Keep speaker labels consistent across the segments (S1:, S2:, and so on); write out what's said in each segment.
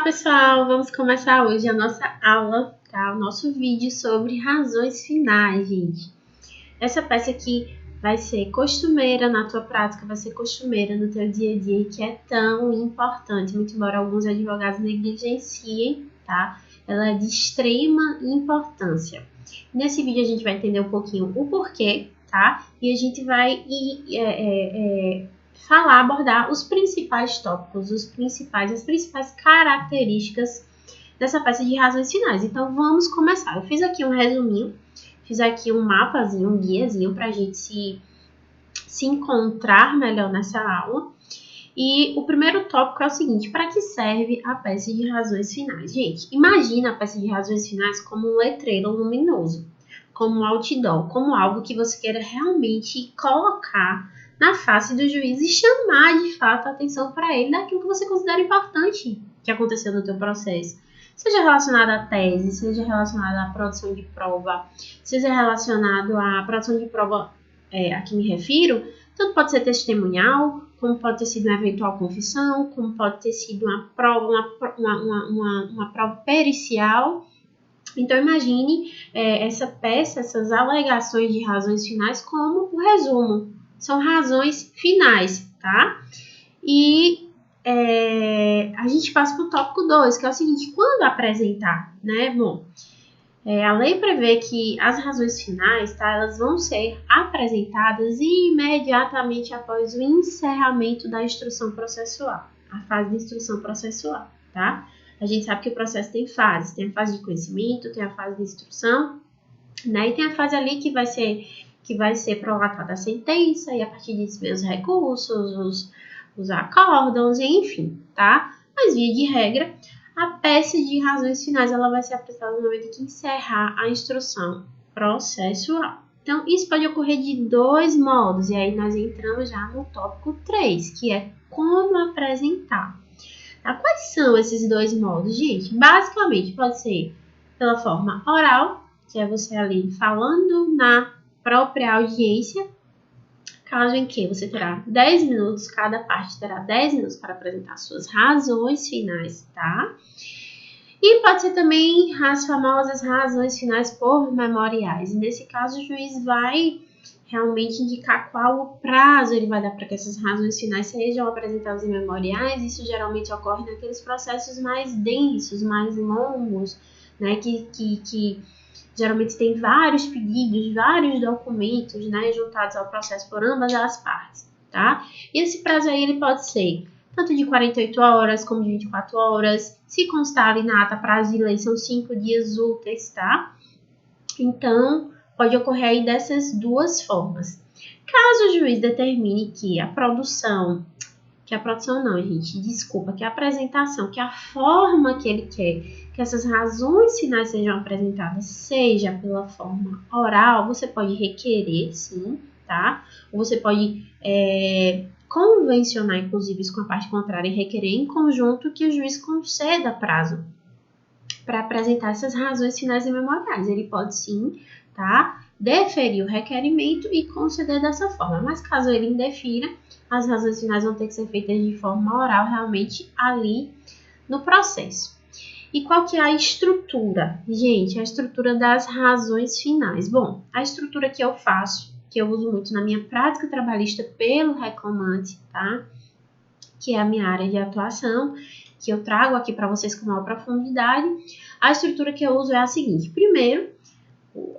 S1: pessoal! Vamos começar hoje a nossa aula, tá? O nosso vídeo sobre razões finais, gente. Essa peça aqui vai ser costumeira na tua prática, vai ser costumeira no teu dia a dia e que é tão importante, muito embora alguns advogados negligenciem, tá? Ela é de extrema importância. Nesse vídeo a gente vai entender um pouquinho o porquê, tá? E a gente vai abordar os principais tópicos, as principais características dessa peça de razões finais. Então, vamos começar. Eu fiz aqui um resuminho, fiz aqui um mapazinho, um guiazinho para a gente se encontrar melhor nessa aula. E o primeiro tópico é o seguinte: para que serve a peça de razões finais? Gente, imagina a peça de razões finais como um letreiro luminoso, como um outdoor, como algo que você queira realmente colocar na face do juiz e chamar de fato a atenção para ele daquilo que você considera importante que aconteceu no teu processo. Seja relacionado à tese, seja relacionado à produção de prova, seja relacionado à produção de prova a que me refiro, tanto pode ser testemunhal, como pode ter sido uma eventual confissão, como pode ter sido uma prova, uma prova pericial. Então, imagine essa peça, essas alegações de razões finais como o resumo. São razões finais, tá? E a gente passa para o tópico 2, que é o seguinte: quando apresentar, né? Bom, a lei prevê que as razões finais, tá? Elas vão ser apresentadas imediatamente após o encerramento da instrução processual, a fase de instrução processual, tá? A gente sabe que o processo tem fases, tem a fase de conhecimento, tem a fase de instrução, né? E tem a fase ali que vai ser prolatada a sentença, e a partir disso vem os recursos, os acórdãos, enfim, tá? Mas, via de regra, a peça de razões finais ela vai ser apresentada no momento que encerrar a instrução processual. Então, isso pode ocorrer de dois modos, e aí nós entramos já no tópico 3, que é como apresentar. Tá? Quais são esses dois modos, gente? Basicamente, pode ser pela forma oral, que é você ali falando na própria audiência, caso em que você terá 10 minutos, cada parte terá 10 minutos para apresentar suas razões finais, tá? E pode ser também as famosas razões finais por memoriais. E nesse caso, o juiz vai realmente indicar qual o prazo ele vai dar para que essas razões finais sejam apresentadas em memoriais. Isso geralmente ocorre naqueles processos mais densos, mais longos, né, que geralmente tem vários pedidos, vários documentos, né, juntados ao processo por ambas as partes, tá? E esse prazo aí ele pode ser tanto de 48 horas como de 24 horas. Se constar ali na ata prazo de lei, são 5 dias úteis, tá? Então, pode ocorrer aí dessas duas formas. Caso o juiz determine que a apresentação, que a forma que ele quer que essas razões finais sejam apresentadas seja pela forma oral, você pode requerer, sim, tá? Ou você pode convencionar, inclusive, isso com a parte contrária e requerer em conjunto que o juiz conceda prazo para apresentar essas razões finais e memoriais. Ele pode, sim, tá? Deferir o requerimento e conceder dessa forma. Mas caso ele indefira, as razões finais vão ter que ser feitas de forma oral, realmente ali no processo. E qual que é a estrutura? Gente, a estrutura das razões finais. Bom, a estrutura que eu faço, que eu uso muito na minha prática trabalhista pelo reclamante, tá? Que é a minha área de atuação, que eu trago aqui para vocês com maior profundidade. A estrutura que eu uso é a seguinte: primeiro,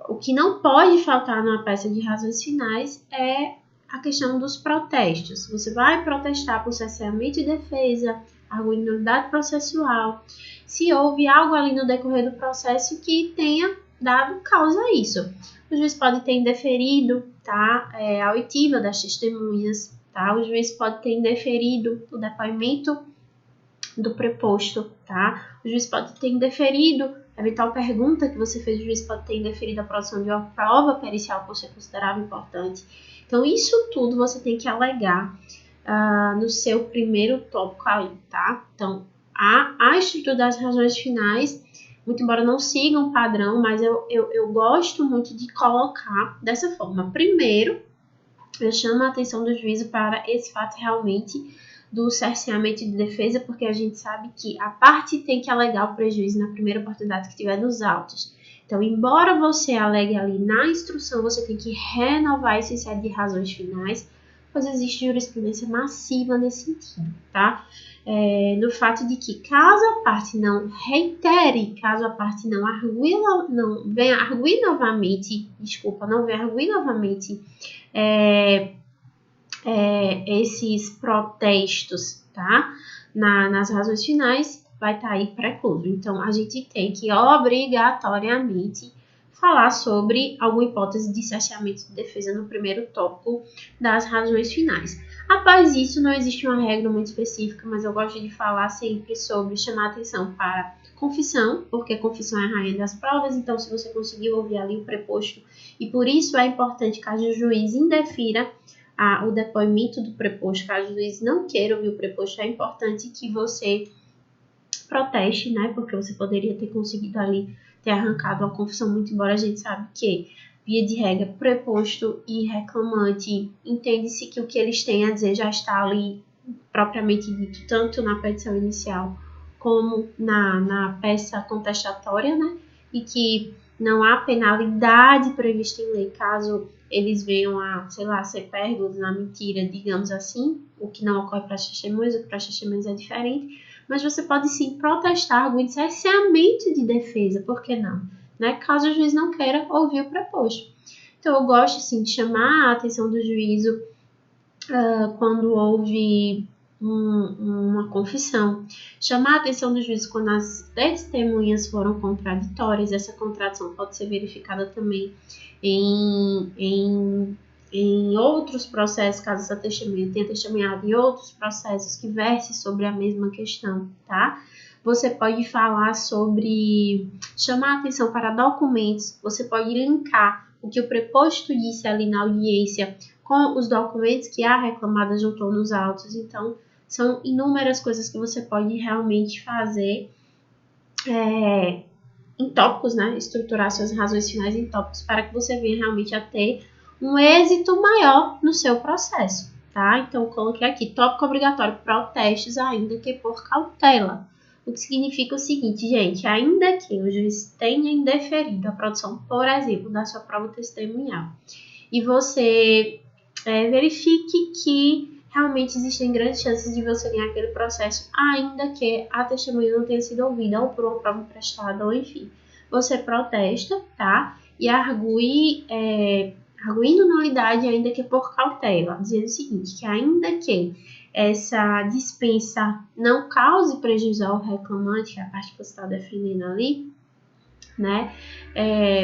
S1: o que não pode faltar numa peça de razões finais é a questão dos protestos. Você vai protestar por cerceamento e defesa, arguindo nulidade processual, se houve algo ali no decorrer do processo que tenha dado causa a isso. O juiz pode ter indeferido, tá, a oitiva das testemunhas, tá? O juiz pode ter indeferido o depoimento do preposto, tá? O juiz pode ter indeferido a eventual pergunta que você fez, o juiz pode ter indeferido a produção de uma prova pericial que você considerava importante. Então, isso tudo você tem que alegar no seu primeiro tópico aí, tá? Então, a estrutura das razões finais, muito embora não siga um padrão, mas eu gosto muito de colocar dessa forma. Primeiro, eu chamo a atenção do juízo para esse fato realmente do cerceamento de defesa, porque a gente sabe que a parte tem que alegar o prejuízo na primeira oportunidade que tiver nos autos. Então, embora você alegue ali na instrução, você tem que renovar esse set de razões finais, pois existe jurisprudência massiva nesse sentido, tá? No fato de que, caso a parte não reitere, caso a parte não venha arguir novamente, esses protestos, tá? Nas razões finais, vai estar aí precluso. Então, a gente tem que obrigatoriamente falar sobre alguma hipótese de cerceamento de defesa no primeiro tópico das razões finais. Após isso, não existe uma regra muito específica, mas eu gosto de falar sempre sobre chamar atenção para confissão, porque confissão é a rainha das provas, então se você conseguiu ouvir ali o preposto, e por isso é importante que o juiz indefira o depoimento do preposto, caso o juiz não queira ouvir o preposto, é importante que você proteste, né? Porque você poderia ter conseguido ali ter arrancado uma confissão, muito embora a gente sabe que, via de regra, preposto e reclamante, entende-se que o que eles têm a dizer já está ali propriamente dito, tanto na petição inicial como na peça contestatória, né? E que não há penalidade prevista em lei caso eles venham a, sei lá, ser pegos na mentira, digamos assim, o que não ocorre para as testemunhas, o que para as testemunhas é diferente, mas você pode sim protestar o cerceamento de defesa, por que não? Né? Caso o juiz não queira ouvir o preposto. Então, eu gosto sim de chamar a atenção do juízo quando houve uma confissão, chamar a atenção do juiz quando as testemunhas foram contraditórias. Essa contradição pode ser verificada também em outros processos, caso essa testemunha tenha testemunhado em outros processos que versem sobre a mesma questão, tá? Você pode falar sobre, chamar a atenção para documentos, você pode linkar o que o preposto disse ali na audiência com os documentos que a reclamada juntou nos autos. Então, são inúmeras coisas que você pode realmente fazer em tópicos, né? Estruturar suas razões finais em tópicos para que você venha realmente a ter um êxito maior no seu processo, tá? Então, eu coloquei aqui, tópico obrigatório, protestos, ainda que por cautela. O que significa o seguinte, gente, ainda que o juiz tenha indeferido a produção, por exemplo, da sua prova testemunhal, e você verifique que realmente existem grandes chances de você ganhar aquele processo, ainda que a testemunha não tenha sido ouvida, ou por uma prova emprestada, ou enfim. Você protesta, tá? E arguindo nulidade, ainda que por cautela, dizendo o seguinte, que ainda que essa dispensa não cause prejuízo ao reclamante, que é a parte que você está defendendo ali, né?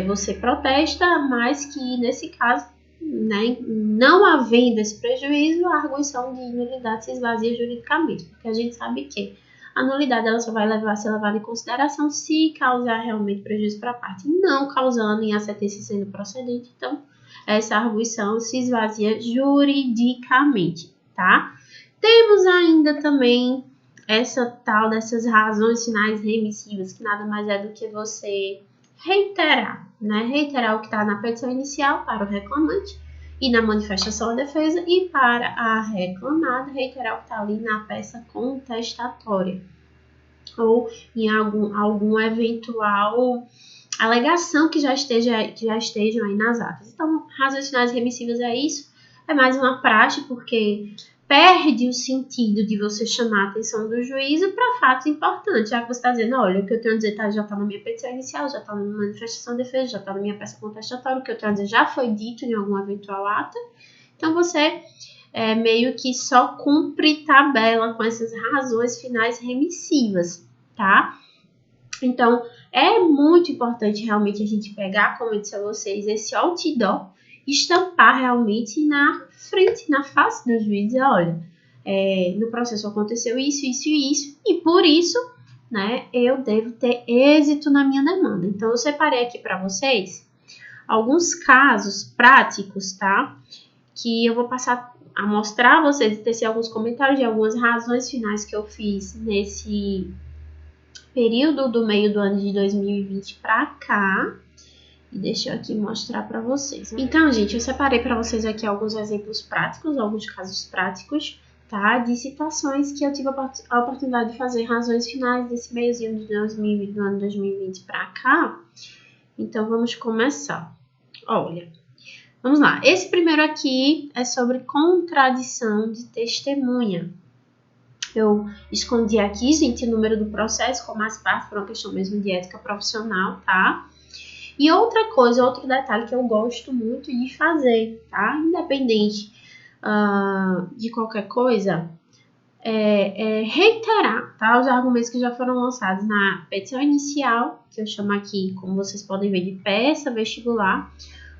S1: Você protesta, mas que nesse caso, né, não havendo esse prejuízo, a arguição de nulidade se esvazia juridicamente, porque a gente sabe que a nulidade ela só vai ser levada em consideração se causar realmente prejuízo para a parte, não causando em a sentença sendo procedente. Então, essa arguição se esvazia juridicamente, tá? Temos ainda também essa tal dessas razões finais remissivas, que nada mais é do que você reiterar, né? Reiterar o que está na petição inicial para o reclamante e na manifestação da defesa, e para a reclamada reiterar o que está ali na peça contestatória ou em algum eventual alegação que já estejam aí nas atas. Então, razões finais remissivas é isso, é mais uma praxe, porque perde o sentido de você chamar a atenção do juízo para fatos importantes, já que você está dizendo, olha, o que eu tenho a dizer já está na minha petição inicial, já está na minha manifestação de defesa, já está na minha peça contestatória, o que eu tenho a dizer já foi dito em alguma eventual ata. Então, você meio que só cumpre tabela com essas razões finais remissivas, tá? Então, é muito importante realmente a gente pegar, como eu disse a vocês, esse outdoor, estampar realmente na frente, na face do juiz, e olha, no processo aconteceu isso, isso e isso, e por isso, né, eu devo ter êxito na minha demanda. Então, eu separei aqui para vocês alguns casos práticos, tá, que eu vou passar a mostrar a vocês, e tecer alguns comentários de algumas razões finais que eu fiz nesse período do meio do ano de 2020 para cá, E deixa eu aqui mostrar para vocês. Então, gente, eu separei para vocês aqui alguns exemplos práticos, alguns casos práticos, tá? De situações que eu tive a oportunidade de fazer razões finais desse meiozinho de 2020, do ano 2020 para cá. Então, vamos começar. Olha, vamos lá. Esse primeiro aqui é sobre contradição de testemunha. Eu escondi aqui, gente, o número do processo como as partes, por uma questão mesmo de ética profissional, tá? E outra coisa, outro detalhe que eu gosto muito de fazer, tá? Independente de qualquer coisa, é reiterar, tá? Os argumentos que já foram lançados na petição inicial, que eu chamo aqui, como vocês podem ver, de peça vestibular,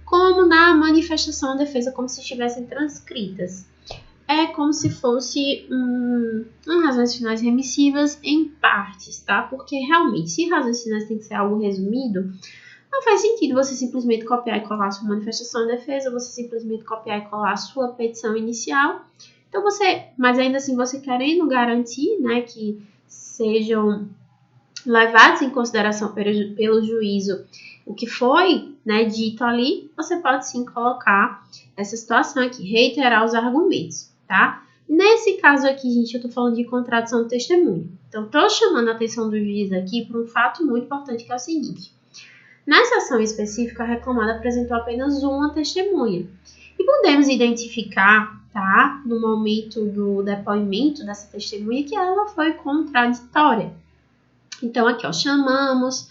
S1: como na manifestação de defesa, como se estivessem transcritas. É como se fosse razões finais remissivas em partes, tá? Porque realmente, se razões finais tem que ser algo resumido, não faz sentido você simplesmente copiar e colar a sua manifestação de defesa, você simplesmente copiar e colar a sua petição inicial. Então mas ainda assim você querendo garantir, né, que sejam levados em consideração pelo juízo o que foi, né, dito ali, você pode sim colocar essa situação aqui, reiterar os argumentos, tá? Nesse caso aqui, gente, eu tô falando de contradição de testemunho. Então, tô chamando a atenção do juiz aqui para um fato muito importante, que é o seguinte. Nessa ação específica, a reclamada apresentou apenas uma testemunha. E podemos identificar, tá, no momento do depoimento dessa testemunha, que ela foi contraditória. Então, aqui, ó, chamamos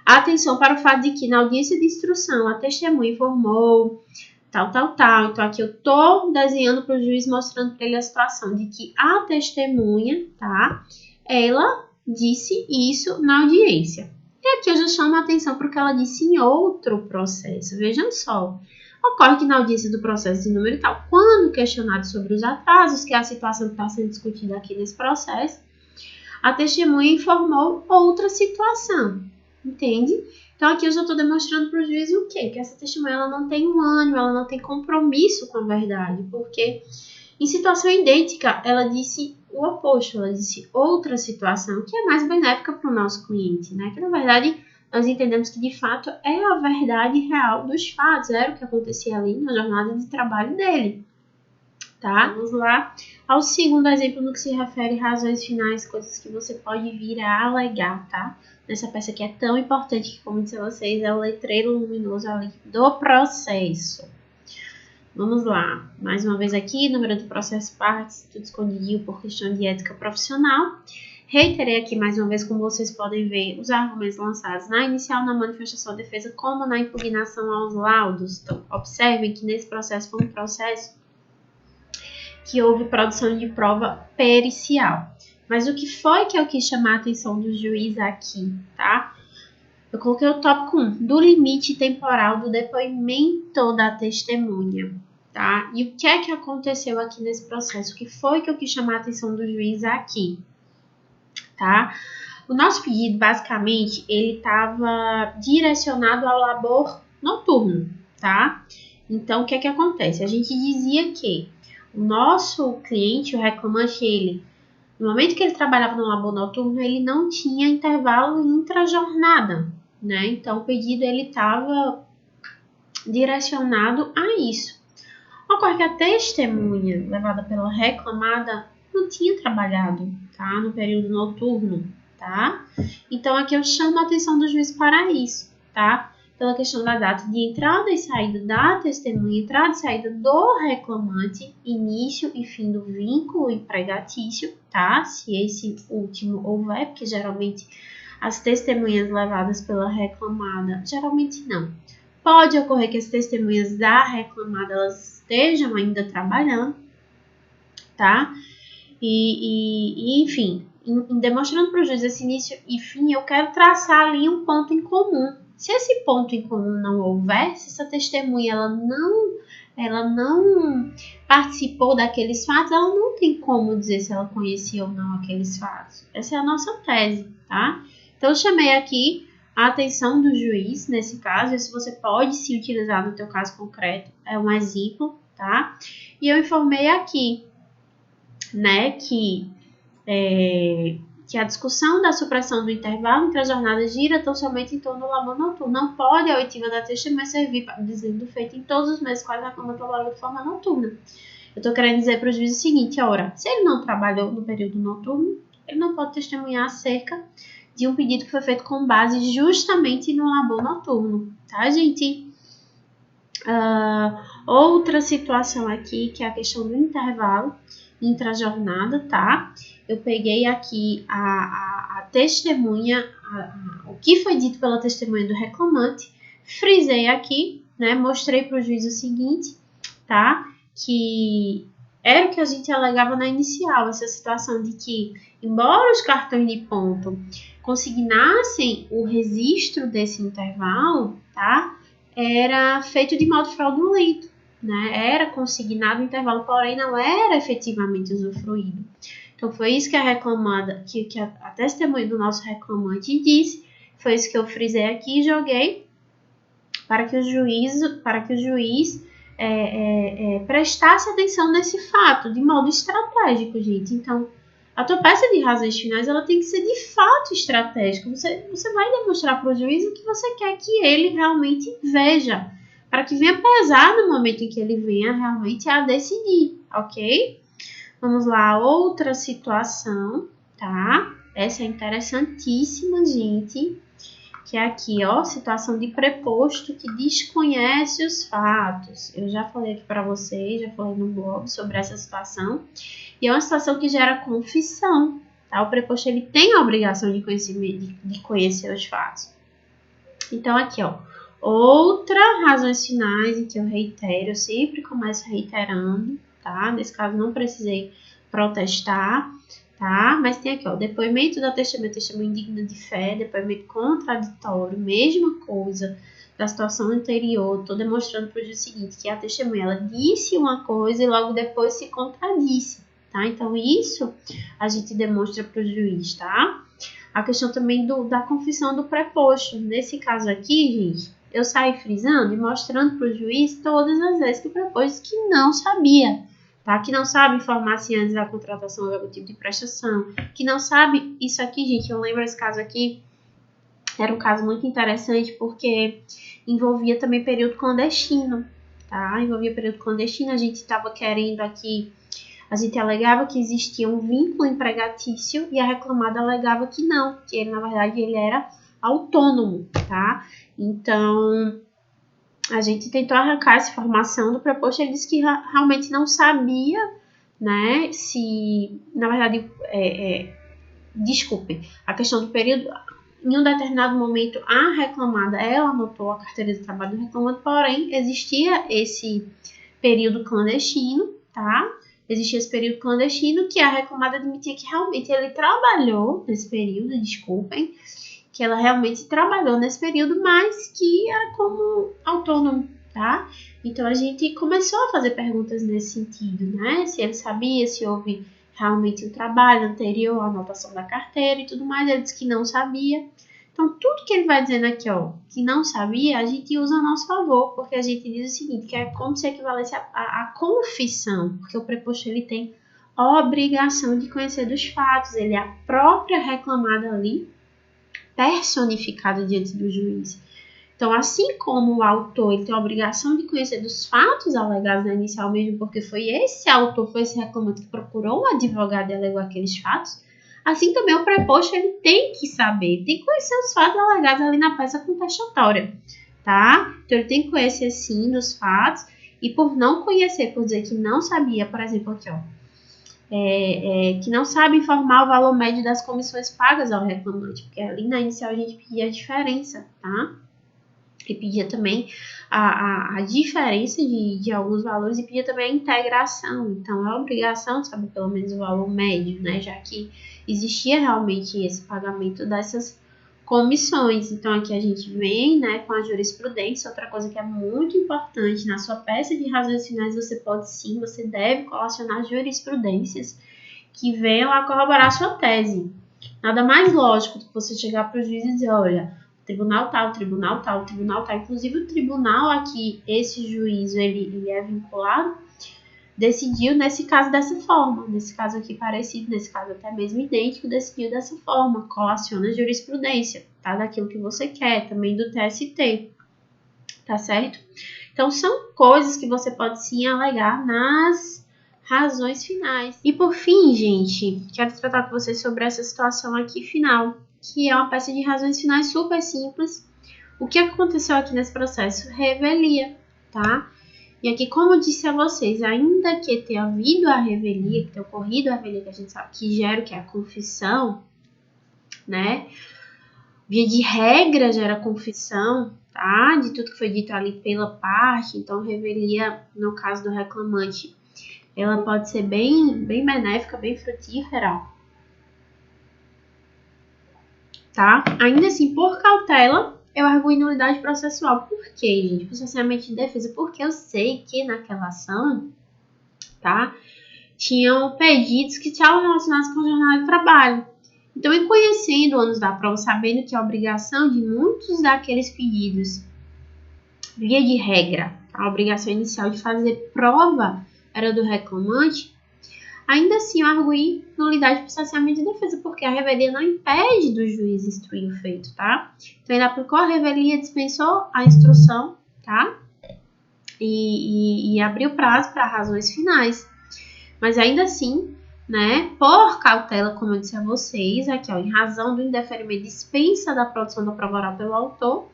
S1: a atenção para o fato de que na audiência de instrução a testemunha informou tal. Então, aqui eu tô desenhando para o juiz, mostrando para ele a situação de que a testemunha, tá, ela disse isso na audiência. E aqui eu já chamo a atenção para o que ela disse em outro processo. Vejam só. Ocorre que na audiência do processo de número e tal, quando questionado sobre os atrasos, que é a situação que está sendo discutida aqui nesse processo, a testemunha informou outra situação. Entende? Então, aqui eu já estou demonstrando para o juiz o quê? Que essa testemunha ela não tem um ânimo, ela não tem compromisso com a verdade, porque em situação idêntica, ela disse o oposto, ela disse outra situação que é mais benéfica para o nosso cliente, né? Que na verdade nós entendemos que de fato é a verdade real dos fatos, era o que acontecia ali na jornada de trabalho dele, tá? Vamos lá ao segundo exemplo no que se refere a razões finais, coisas que você pode vir a alegar, tá? Nessa peça que é tão importante que, como disse a vocês, é o letreiro luminoso ali do processo. Vamos lá, mais uma vez aqui, número do processo partes, tudo escondidinho por questão de ética profissional. Reiterei aqui mais uma vez, como vocês podem ver, os argumentos lançados na inicial, na manifestação de defesa, como na impugnação aos laudos. Então, observem que nesse processo foi um processo que houve produção de prova pericial. Mas o que foi que eu quis chamar a atenção do juiz aqui, tá? Eu coloquei o tópico 1, do limite temporal do depoimento da testemunha, tá? E o que é que aconteceu aqui nesse processo? O que foi que eu quis chamar a atenção do juiz aqui, tá? O nosso pedido, basicamente, ele estava direcionado ao labor noturno, tá? Então, o que é que acontece? A gente dizia que o nosso cliente, o reclamante, ele, no momento que ele trabalhava no labor noturno, ele não tinha intervalo intra-jornada, né? Então, o pedido ele estava direcionado a isso. Ocorre que a testemunha levada pela reclamada não tinha trabalhado, tá? No período noturno, tá? Então, aqui eu chamo a atenção do juiz para isso, tá? Pela questão da data de entrada e saída da testemunha, entrada e saída do reclamante, início e fim do vínculo empregatício, tá? Se esse último houver, porque geralmente as testemunhas levadas pela reclamada, geralmente não. Pode ocorrer que as testemunhas da reclamada elas estejam ainda trabalhando, tá? Enfim, demonstrando para o juiz esse início e fim, eu quero traçar ali um ponto em comum. Se esse ponto em comum não houver, se essa testemunha ela não participou daqueles fatos, ela não tem como dizer se ela conhecia ou não aqueles fatos. Essa é a nossa tese, tá? Então, eu chamei aqui a atenção do juiz, nesse caso, e se você pode se utilizar no teu caso concreto, é um exemplo, tá? E eu informei aqui, né, que que a discussão da supressão do intervalo entre as jornadas gira tão somente em torno do labor noturno. Não pode a oitiva da testemunha servir para dizer do feito em todos os meses quais reclamante trabalhou de forma noturna. Eu estou querendo dizer para o juiz o seguinte, ora, se ele não trabalhou no período noturno, ele não pode testemunhar acerca de um pedido que foi feito com base justamente no labor noturno, tá, gente? Outra situação aqui, que é a questão do intervalo intrajornada, tá? Eu peguei aqui a testemunha, o que foi dito pela testemunha do reclamante, frisei aqui, né? Mostrei para o juiz o seguinte, tá? Que era o que a gente alegava na inicial, essa situação de que, embora os cartões de ponto consignassem o registro desse intervalo, tá? Era feito de modo fraudulento, né? Era consignado o intervalo, porém não era efetivamente usufruído. Então foi isso que a reclamada, que a testemunha do nosso reclamante disse, foi isso que eu frisei aqui e joguei para que o juiz prestasse atenção nesse fato, de modo estratégico, gente. Então, a tua peça de razões finais, ela tem que ser de fato estratégica. Você vai demonstrar para o juiz o que você quer que ele realmente veja, para que venha pesar no momento em que ele venha realmente a decidir, ok? Vamos lá, outra situação, tá? Essa é interessantíssima, gente. Que é aqui, ó, situação de preposto que desconhece os fatos. Eu já falei aqui para vocês, já falei no blog sobre essa situação. E é uma situação que gera confissão, tá? O preposto, ele tem a obrigação de conhecer os fatos. Então, aqui, ó, outra razões finais em que eu reitero, eu sempre começo reiterando, tá? Nesse caso, não precisei protestar, tá? Mas tem aqui, ó, depoimento da testemunha indigna de fé, depoimento contraditório, mesma coisa da situação anterior. Tô demonstrando para o juiz o seguinte, que a testemunha, ela disse uma coisa e logo depois se contradisse, tá? Então, isso a gente demonstra para o juiz, tá? A questão também da confissão do preposto. Nesse caso aqui, gente, eu saí frisando e mostrando para o juiz todas as vezes que o preposto que não sabia, tá? Que não sabe informar-se antes da contratação ou algum tipo de prestação, que não sabe isso aqui, gente. Eu lembro esse caso aqui, era um caso muito interessante porque envolvia também período clandestino, tá? Envolvia período clandestino, a gente estava querendo aqui, a gente alegava que existia um vínculo empregatício e a reclamada alegava que não, que ele, na verdade, ele era autônomo, tá? Então, a gente tentou arrancar essa informação do preposto, ele disse que realmente não sabia, né, se, na verdade, desculpe, a questão do período, em um determinado momento, a reclamada, ela anotou a carteira de trabalho do reclamante, porém, existia esse período clandestino, tá? Existia esse período clandestino que a reclamada admitia que realmente ele trabalhou nesse período, desculpem, que ela realmente trabalhou nesse período, mas que era como autônomo, tá? Então, a gente começou a fazer perguntas nesse sentido, né? Se ele sabia, se houve realmente um trabalho anterior à anotação da carteira e tudo mais, ele disse que não sabia. Então, tudo que ele vai dizendo aqui, ó, que não sabia, a gente usa a nosso favor, porque a gente diz o seguinte, que é como se equivalesse a confissão, porque o preposto, ele tem a obrigação de conhecer dos fatos, ele é a própria reclamada ali, personificada diante do juiz. Então, assim como o autor ele tem a obrigação de conhecer dos fatos alegados na inicial mesmo, porque foi esse autor, foi esse reclamante que procurou um advogado e alegou aqueles fatos, assim também o preposto ele tem que saber, tem que conhecer os fatos alegados ali na peça contestatória, tá? Então, ele tem que conhecer sim dos fatos e por não conhecer, por dizer que não sabia, por exemplo, aqui, ó, que não sabe informar o valor médio das comissões pagas ao reclamante, porque ali na inicial a gente pedia a diferença, tá? E pedia também a diferença de alguns valores e pedia também a integração. Então, é a obrigação de saber pelo menos o valor médio, né? Já que existia realmente esse pagamento dessas comissões. Então, aqui a gente vem, né, com a jurisprudência. Outra coisa que é muito importante, na sua peça de razões finais, você pode sim, você deve colacionar jurisprudências que venham a corroborar a sua tese. Nada mais lógico do que você chegar para o juiz e dizer, olha, tribunal tal, tribunal tal, tribunal tal. Inclusive, o tribunal aqui, esse juízo, ele é vinculado decidiu, nesse caso, dessa forma. Nesse caso aqui parecido, nesse caso até mesmo idêntico, decidiu dessa forma. Colaciona a jurisprudência, tá? Daquilo que você quer, também do TST, tá certo? Então, são coisas que você pode sim alegar nas razões finais. E por fim, gente, quero tratar com vocês sobre essa situação aqui final, que é uma peça de razões finais super simples. O que aconteceu aqui nesse processo? Revelia, tá? E aqui, como eu disse a vocês, ainda que tenha havido a revelia, que tenha ocorrido a revelia, que a gente sabe que gera o que é a confissão, né? Via de regra gera confissão, tá? De tudo que foi dito ali pela parte. Então, revelia, no caso do reclamante, ela pode ser bem benéfica, bem frutífera, tá? Ainda assim, por cautela, eu arguo nulidade processual. Por quê, gente? Processamento de defesa. Porque eu sei que naquela ação, tá? Tinham pedidos que estavam relacionados com a jornada de trabalho. Então, em conhecendo o ônus da prova, sabendo que a obrigação de muitos daqueles pedidos, via de regra, a obrigação inicial de fazer prova era do reclamante, ainda assim eu arguí nulidade de processamento de defesa, porque a revelia não impede do juiz instruir o feito, tá? Então, ele aplicou a revelia, dispensou a instrução, tá? E abriu prazo para razões finais. Mas ainda assim, né, por cautela, como eu disse a vocês, aqui, ó, em razão do indeferimento dispensa da produção da prova oral pelo autor,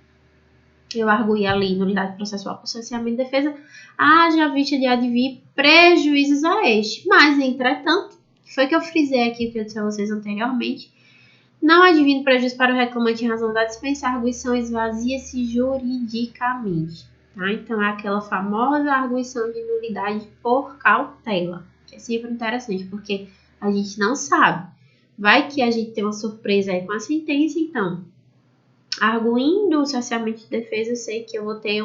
S1: eu arguí a lei nulidade processual por cerceamento de defesa, haja vista de advir prejuízos a este. Mas, entretanto, foi que eu frisei aqui o que eu disse a vocês anteriormente, não advindo prejuízo para o reclamante em razão da dispensa, a arguição esvazia-se juridicamente. Tá? Então, é aquela famosa arguição de nulidade por cautela. É sempre interessante, porque a gente não sabe. Vai que a gente tem uma surpresa aí com a sentença, então, arguindo o cerceamento de defesa, eu sei que eu vou ter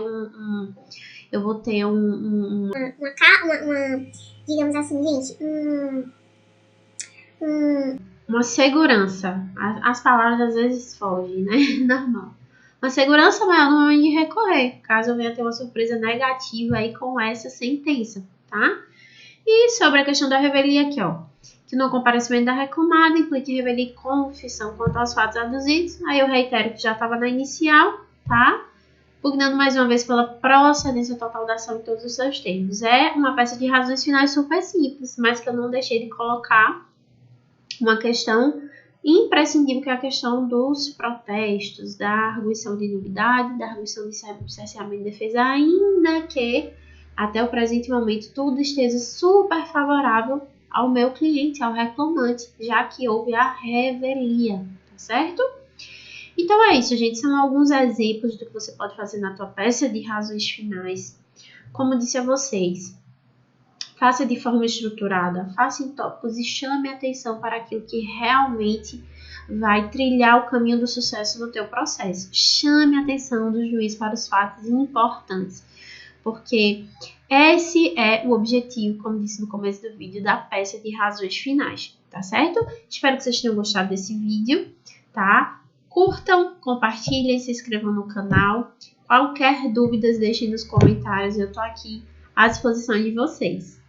S2: digamos assim, gente,
S1: uma segurança. As palavras às vezes fogem, né? Normal. Uma segurança maior no momento de recorrer, caso eu venha ter uma surpresa negativa aí com essa sentença, tá? E sobre a questão da revelia aqui, ó, que no comparecimento da reclamada implica revelia e confissão quanto aos fatos aduzidos. Aí eu reitero que já estava na inicial, tá? Pugnando mais uma vez pela procedência total da ação em todos os seus termos. É uma peça de razões finais super simples, mas que eu não deixei de colocar uma questão imprescindível, que é a questão dos protestos, da arguição de nulidade, da arguição de cerceamento de defesa, ainda que até o presente momento tudo esteja super favorável ao meu cliente, ao reclamante, já que houve a revelia, tá certo? Então é isso, gente, são alguns exemplos do que você pode fazer na tua peça de razões finais. Como disse a vocês, faça de forma estruturada, faça em tópicos e chame atenção para aquilo que realmente vai trilhar o caminho do sucesso no teu processo. Chame a atenção do juiz para os fatos importantes, porque esse é o objetivo, como disse no começo do vídeo, da peça de razões finais, tá certo? Espero que vocês tenham gostado desse vídeo, tá? Curtam, compartilhem, se inscrevam no canal. Qualquer dúvidas, deixem nos comentários, eu tô aqui à disposição de vocês.